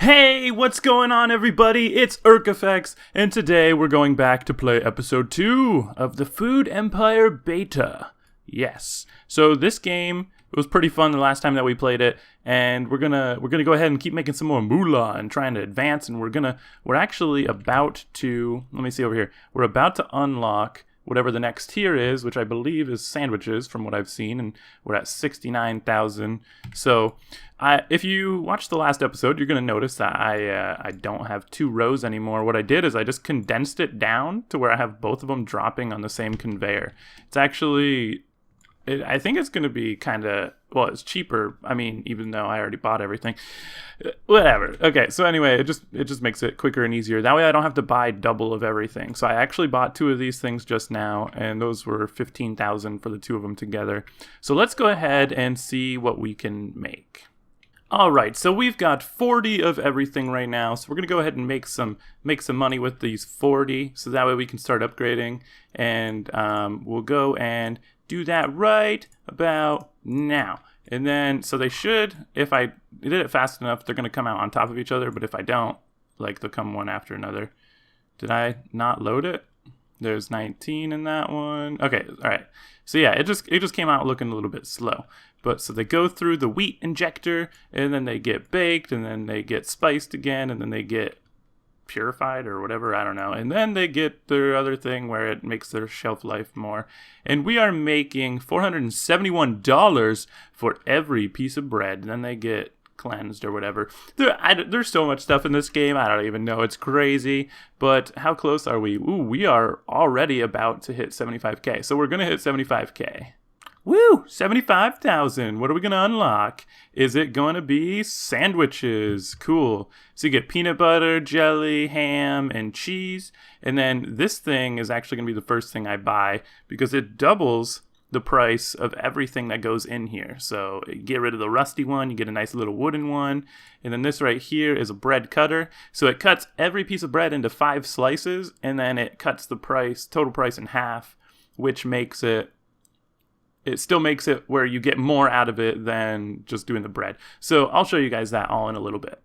Hey, what's going on, everybody? It's ErkFX, and today we're going back to play episode 2 of the Food Empire Beta. Yes. So this game, it was pretty fun the last time that we played it, and we're gonna go ahead and keep making some more moolah and trying to advance, and we're actually about to, let me see over here. We're about to unlock whatever the next tier is, which I believe is sandwiches from what I've seen, and we're at 69,000. So if you watched the last episode, you're going to notice that I don't have 2 rows anymore. What I did is I just condensed it down to where I have both of them dropping on the same conveyor. It's actually, I think it's going to be kind of, well, it's cheaper. I mean, even though I already bought everything. Whatever. Okay, so anyway, it just makes it quicker and easier. That way I don't have to buy double of everything. So I actually bought 2 of these things just now, and those were 15,000 for the 2 of them together. So let's go ahead and see what we can make. Alright, so we've got 40 of everything right now, so we're going to go ahead and make some money with these 40, so that way we can start upgrading, and we'll go and do that right about now. And then, so they should, if I did it fast enough, they're going to come out on top of each other, but if I don't, like, they'll come one after another. Did I not load it? There's 19 in that one. Okay, alright. So yeah, it just came out looking a little bit slow. But so they go through the wheat injector, and then they get baked, and then they get spiced again, and then they get purified or whatever, I don't know. And then they get their other thing where it makes their shelf life more. And we are making $471 for every piece of bread. And then they get cleansed or whatever. There's so much stuff in this game, I don't even know. It's crazy. But how close are we? Ooh, we are already about to hit 75k. So we're going to hit 75k. Woo! 75,000. What are we going to unlock? Is it going to be sandwiches? Cool. So you get peanut butter, jelly, ham, and cheese. And then this thing is actually going to be the first thing I buy because it doubles the price of everything that goes in here. So you get rid of the rusty one, you get a nice little wooden one. And then this right here is a bread cutter. So it cuts every piece of bread into 5 slices, and then it cuts the total price in half, which makes it still makes it where you get more out of it than just doing the bread. So I'll show you guys that all in a little bit.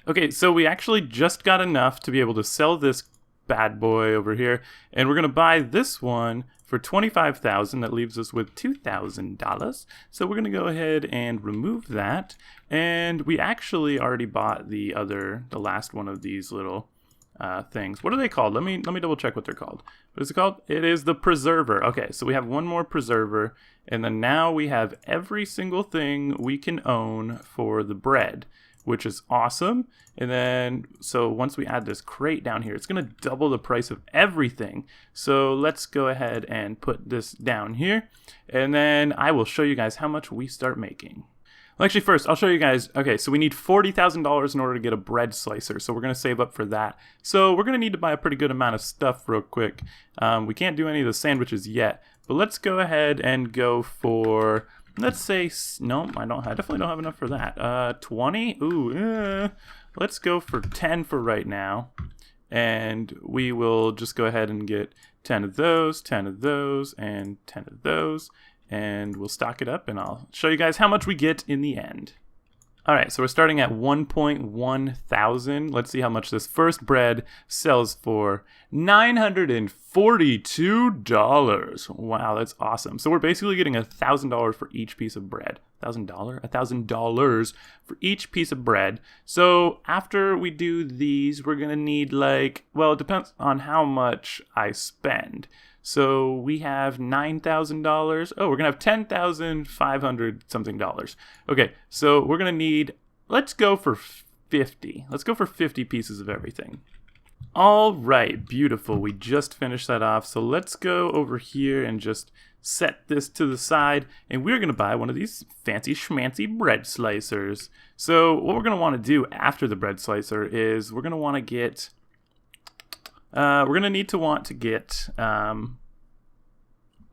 Okay, so we actually just got enough to be able to sell this bad boy over here. And we're going to buy this one for $25,000. That leaves us with $2,000. So we're going to go ahead and remove that. And we actually already bought the last one of these little things. What are they called? Let me double check what they're called. What is it called? It is the preserver. Okay, so we have one more preserver, and then now we have every single thing we can own for the bread, which is awesome. And then, so once we add this crate down here, it's going to double the price of everything. So let's go ahead and put this down here, and then I will show you guys how much we start making. Well, actually, first, I'll show you guys. Okay, so we need $40,000 in order to get a bread slicer, so we're going to save up for that. So we're going to need to buy a pretty good amount of stuff real quick. We can't do any of the sandwiches yet, but let's go ahead and go for, let's say, no, I definitely don't have enough for that. 20? Ooh, let's go for 10 for right now, and we will just go ahead and get 10 of those, 10 of those, and 10 of those. And we'll stock it up, and I'll show you guys how much we get in the end. Alright, so we're starting at 1.1 thousand. Let's see how much this first bread sells for. $942. Wow, that's awesome. So we're basically getting $1,000 for each piece of bread. $1,000? $1,000 for each piece of bread. So after we do these, we're going to need well, it depends on how much I spend. So we have $9,000. Oh, we're going to have $10,500 something dollars. Okay, so we're going to need, let's go for 50. Let's go for 50 pieces of everything. All right, beautiful. We just finished that off. So let's go over here and just set this to the side. And we're going to buy one of these fancy schmancy bread slicers. So what we're going to want to do after the bread slicer is we're going to want to get... we're going to need to want to get,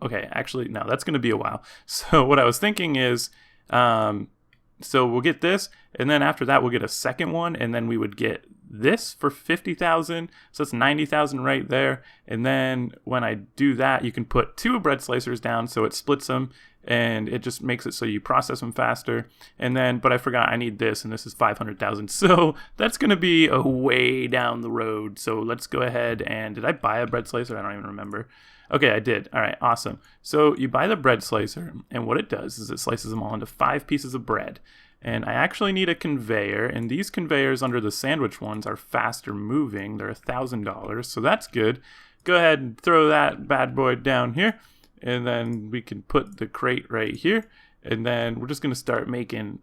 okay, actually, no, that's going to be a while. So what I was thinking is, so we'll get this, and then after that, we'll get a second one, and then we would get this for 50,000. So that's 90,000 right there. And then when I do that, you can put 2 bread slicers down, so it splits them. and it just makes it so you process them faster. And then, but I forgot I need this, and this is 500,000. So that's going to be a way down the road. So let's go ahead and, did I buy a bread slicer? I don't even remember. Okay, I did. All right, awesome. So you buy the bread slicer, and what it does is it slices them all into 5 pieces of bread. And I actually need a conveyor, and these conveyors under the sandwich ones are faster moving. They're $1,000, so that's good. Go ahead and throw that bad boy down here, and then we can put the crate right here. And then we're just going to start making,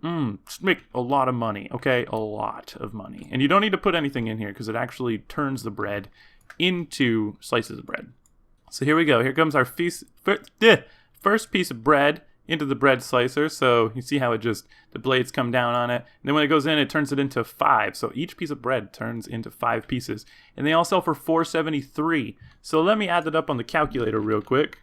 just make a lot of money, okay? A lot of money. And you don't need to put anything in here because it actually turns the bread into slices of bread. So here we go. Here comes our first piece of bread into the bread slicer. So you see how it just, the blades come down on it. And then when it goes in, it turns it into 5. So each piece of bread turns into 5 pieces. And they all sell for $4.73. So let me add that up on the calculator real quick.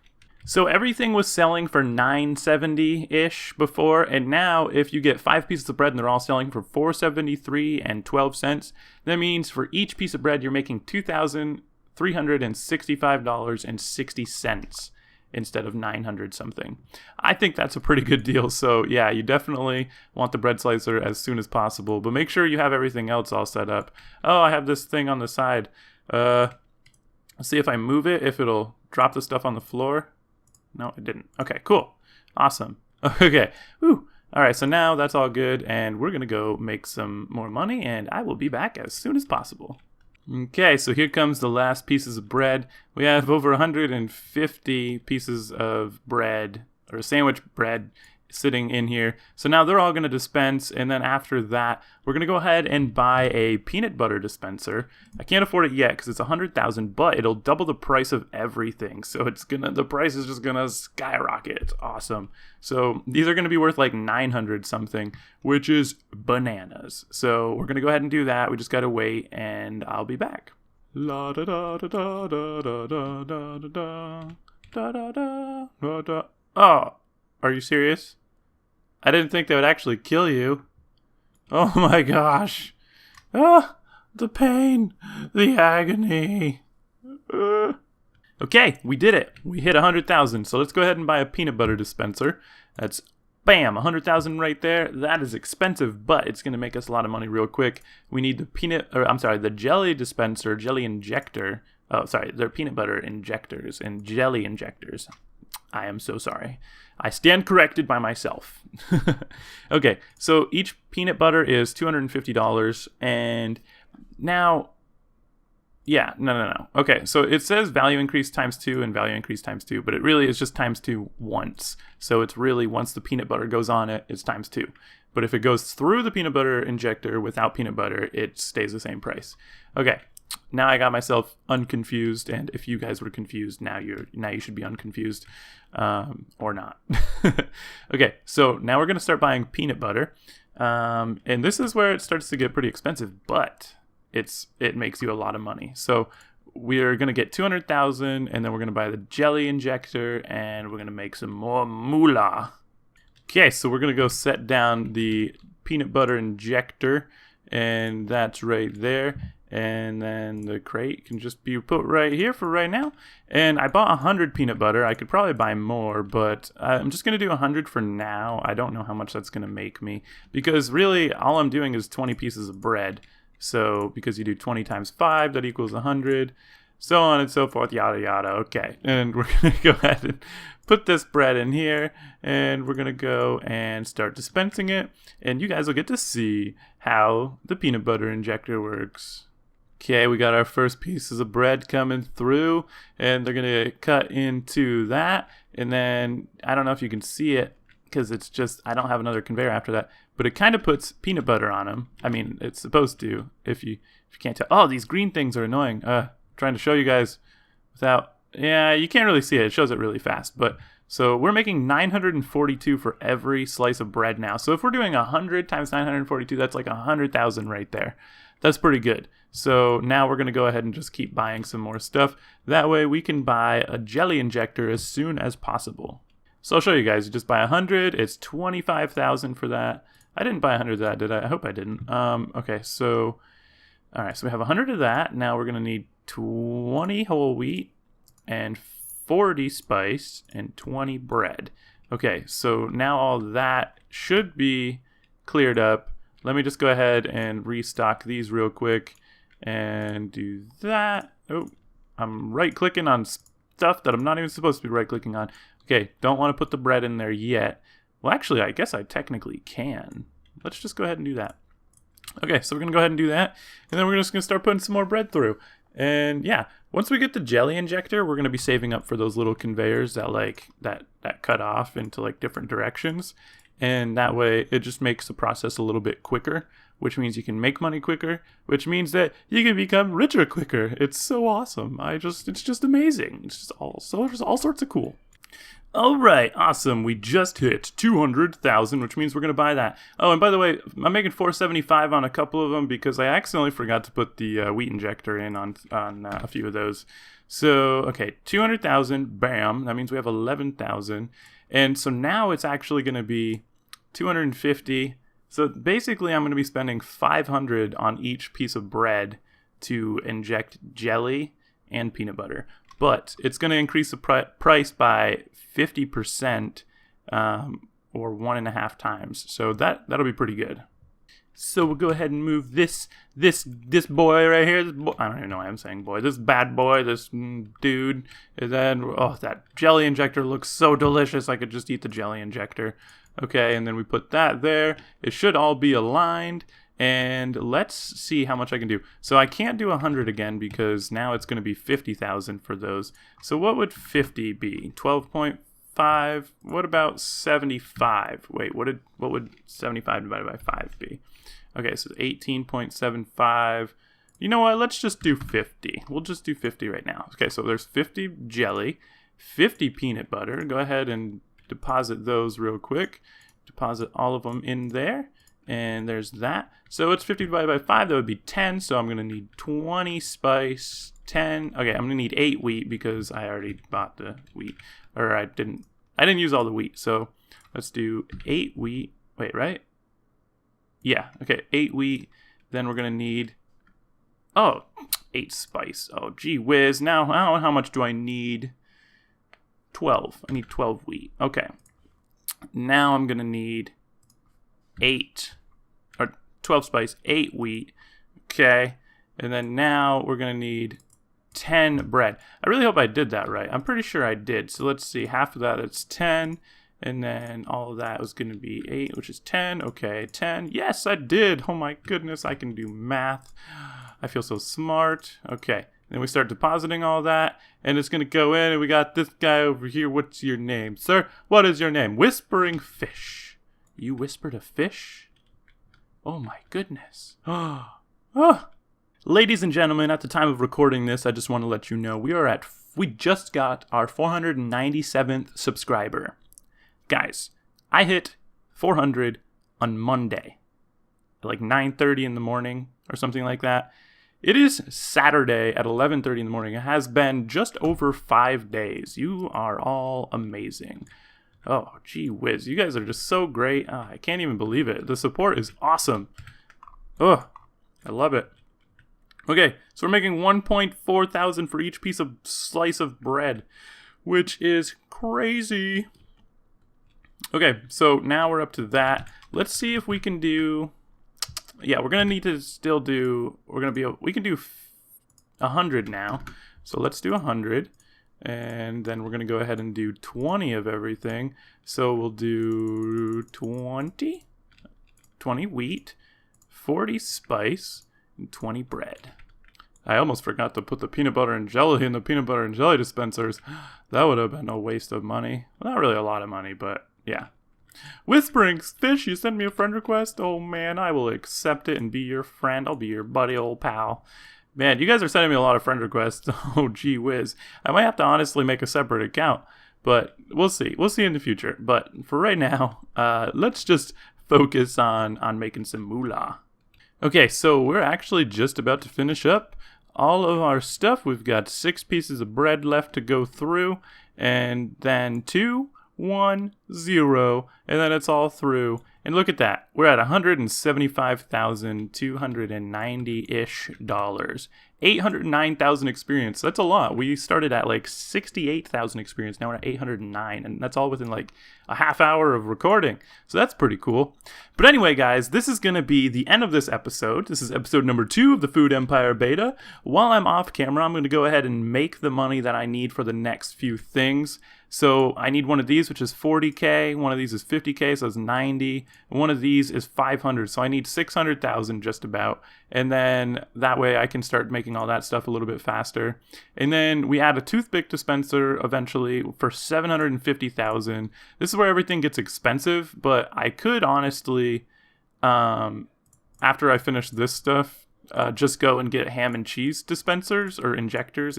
So everything was selling for $9.70-ish before, and now if you get 5 pieces of bread and they're all selling for $4.73 and 12 cents, that means for each piece of bread you're making $2,365.60 instead of 900 something. I think that's a pretty good deal. So yeah, you definitely want the bread slicer as soon as possible, but make sure you have everything else all set up. Oh, I have this thing on the side. Let's see if I move it, if it'll drop the stuff on the floor. No, it didn't. Okay, cool. Awesome. Okay. Whew. All right, so now that's all good, and we're going to go make some more money, and I will be back as soon as possible. Okay, so here comes the last pieces of bread. We have over 150 pieces of bread, or sandwich bread, sitting in here. So now they're all going to dispense, and then after that, we're going to go ahead and buy a peanut butter dispenser. I can't afford it yet because it's $100,000, but it'll double the price of everything. So the price is just going to skyrocket. It's awesome. So these are going to be worth like 900 something, which is bananas. So we're going to go ahead and do that. We just got to wait, and I'll be back. La da da da da da da da da da da da da da. Oh, are you serious? I didn't think they would actually kill you. Oh my gosh. Ah, the pain, the agony. Okay, we did it. We hit 100,000. So let's go ahead and buy a peanut butter dispenser. That's bam, 100,000 right there. That is expensive, but it's going to make us a lot of money real quick. We need the jelly dispenser, jelly injector. Oh, sorry, they're peanut butter injectors and jelly injectors. I am so sorry. I stand corrected by myself. Okay, so each peanut butter is $250, and now, yeah, no. Okay, so it says value increase times 2 and value increase times 2, but it really is just times 2 once. So it's really, once the peanut butter goes on it, it's times 2. But if it goes through the peanut butter injector without peanut butter, it stays the same price. Okay. Now I got myself unconfused, and if you guys were confused, now you should be unconfused, or not. Okay, so now we're gonna start buying peanut butter, and this is where it starts to get pretty expensive, but it makes you a lot of money. So we're gonna get 200,000, and then we're gonna buy the jelly injector, and we're gonna make some more moolah. Okay, so we're gonna go set down the peanut butter injector, and that's right there. And then the crate can just be put right here for right now. And I bought 100 peanut butter. I could probably buy more, but I'm just going to do 100 for now. I don't know how much that's going to make me, because really all I'm doing is 20 pieces of bread. So because you do 20 times 5, that equals 100, so on and so forth, yada yada. Okay, and we're going to go ahead and put this bread in here, and we're going to go and start dispensing it. And you guys will get to see how the peanut butter injector works. Okay, we got our first pieces of bread coming through, and they're going to cut into that. And then, I don't know if you can see it, because it's just, I don't have another conveyor after that, but it kind of puts peanut butter on them. I mean, it's supposed to, if you can't tell. Oh, these green things are annoying. Trying to show you guys without, yeah, you can't really see it. It shows it really fast. But, so we're making 942 for every slice of bread now. So if we're doing 100 times 942, that's like 100,000 right there. That's pretty good. So now we're going to go ahead and just keep buying some more stuff. That way we can buy a jelly injector as soon as possible. So I'll show you guys. You just buy 100. It's 25,000 for that. I didn't buy 100 of that, did I? I hope I didn't. Okay, so, all right, so we have 100 of that. Now we're going to need 20 whole wheat and 40 spice and 20 bread. Okay, so now all that should be cleared up. Let me just go ahead and restock these real quick and do that. Oh, I'm right-clicking on stuff that I'm not even supposed to be right-clicking on. Okay, don't want to put the bread in there yet. Well, actually, I guess I technically can. Let's just go ahead and do that. Okay, so we're going to go ahead and do that, and then we're just going to start putting some more bread through. And yeah, once we get the jelly injector, we're going to be saving up for those little conveyors that cut off into like different directions. And that way it just makes the process a little bit quicker, which means you can make money quicker, which means that you can become richer quicker. It's so awesome. It's just amazing. It's just all sorts of cool. All right, awesome. We just hit 200,000, which means we're going to buy that. Oh, and by the way, I'm making 475 on a couple of them because I accidentally forgot to put the wheat injector in on a few of those. So, okay, 200,000, bam. That means we have 11,000. And so now it's actually going to be 250. So basically, I'm going to be spending 500 on each piece of bread to inject jelly and peanut butter. But it's going to increase the price by 50%, or 1.5 times. So that'll be pretty good. So we'll go ahead and move this boy right here. I don't even know why I'm saying boy. This bad boy, this dude. And then, oh, that jelly injector looks so delicious. I could just eat the jelly injector. Okay, and then we put that there. It should all be aligned. And let's see how much I can do. So I can't do 100 again because now it's going to be 50,000 for those. So what would 50 be? 12.5. What about 75? Wait, what would 75 divided by 5 be? Okay, so 18.75. You know what? Let's just do 50. We'll just do 50 right now. Okay, so there's 50 jelly, 50 peanut butter. Go ahead and deposit those real quick. Deposit all of them in there. And there's that. So it's 50 divided by 5. That would be 10. So I'm going to need 20 spice, 10. Okay, I'm going to need 8 wheat because I already bought the wheat. Or I didn't use all the wheat. So let's do 8 wheat. Wait, right? Yeah, okay, 8 wheat. Then we're going to need, 8 spice. Oh, gee whiz. Now, how much do I need? 12. I need 12 wheat. Okay. Now I'm going to need 12 spice, 8 wheat. Okay. And then now we're going to need 10 bread. I really hope I did that right. I'm pretty sure I did. So let's see. Half of that is 10. And then all of that was going to be 8, which is 10. Okay, 10. Yes, I did. Oh my goodness, I can do math. I feel so smart. Okay. Then we start depositing all that, and it's going to go in, and we got this guy over here. What's your name, sir? What is your name? Whispering Fish. You whispered a fish? Oh my goodness. Oh. Ladies and gentlemen, at the time of recording this, I just want to let you know we just got our 497th subscriber. Guys, I hit 400 on Monday, like 9:30 in the morning or something like that. It is Saturday at 11:30 in the morning. It has been just over 5 days. You are all amazing. Oh, gee whiz. You guys are just so great. I can't even believe it. The support is awesome. Oh, I love it. Okay, so we're making 1.4 thousand for each slice of bread, which is crazy. Okay, so now we're up to that. Let's see if we can do... Yeah, we're going to need to still do... We can do 100 now. So let's do 100. And then we're going to go ahead and do 20 of everything. So we'll do 20 wheat, 40 spice, and 20 bread. I almost forgot to put the peanut butter and jelly in the peanut butter and jelly dispensers. That would have been a waste of money. Well, not really a lot of money, but yeah. Whispering Fish, you sent me a friend request? Oh man, I will accept it and be your friend. I'll be your buddy old pal. Man, you guys are sending me a lot of friend requests. Oh, gee whiz. I might have to honestly make a separate account, but we'll see. We'll see in the future. But for right now, let's just focus on making some moolah. Okay, so we're actually just about to finish up all of our stuff. We've got 6 pieces of bread left to go through, and then 2 and then it's all through. And look at that. We're at $175,290-ish. 809,000 experience. That's a lot. We started at like 68,000 experience. Now we're at 809, and that's all within like a half hour of recording. So that's pretty cool. But anyway, guys, this is going to be the end of this episode. This is episode number 2 of the Food Empire Beta. While I'm off camera, I'm going to go ahead and make the money that I need for the next few things. So I need one of these, which is 40K. One of these is 50K, so that's 90. And one of these is 500. So I need 600,000 just about. And then that way I can start making all that stuff a little bit faster. And then we add a toothpick dispenser eventually for 750,000. This is where everything gets expensive, but I could honestly, after I finish this stuff, just go and get ham and cheese dispensers or inserters.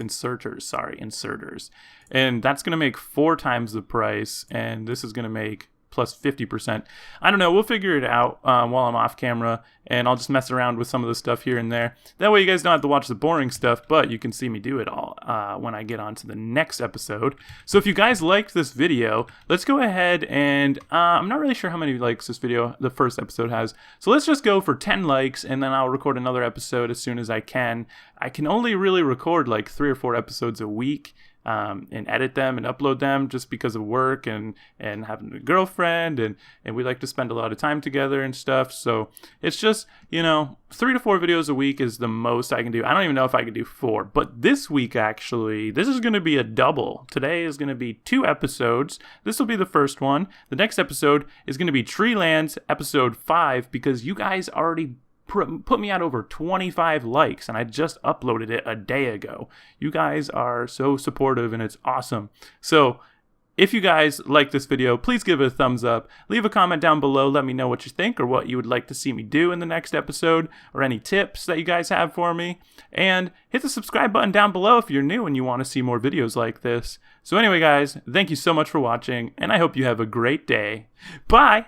And that's going to make 4 times the price. And this is going to make plus 50%. I don't know. We'll figure it out while I'm off camera. And I'll just mess around with some of the stuff here and there. That way you guys don't have to watch the boring stuff, but you can see me do it all when I get on to the next episode. So if you guys liked this video, let's go ahead and I'm not really sure how many likes the first episode has. So let's just go for 10 likes and then I'll record another episode as soon as I can. I can only really record like 3 or 4 episodes a week. And edit them and upload them just because of work and having a girlfriend and we like to spend a lot of time together and stuff. So it's just, 3 to 4 videos a week is the most I can do. I don't even know if I can do 4, but this week actually, this is going to be a double. Today is going to be 2 episodes. This will be the first one. The next episode is going to be Treelands episode 5 because you guys already put me at over 25 likes and I just uploaded it a day ago. You guys are so supportive and it's awesome. So if you guys like this video, please give it a thumbs up. Leave a comment down below. Let me know what you think or what you would like to see me do in the next episode or any tips that you guys have for me. And hit the subscribe button down below if you're new and you want to see more videos like this. So anyway, guys, thank you so much for watching and I hope you have a great day. Bye!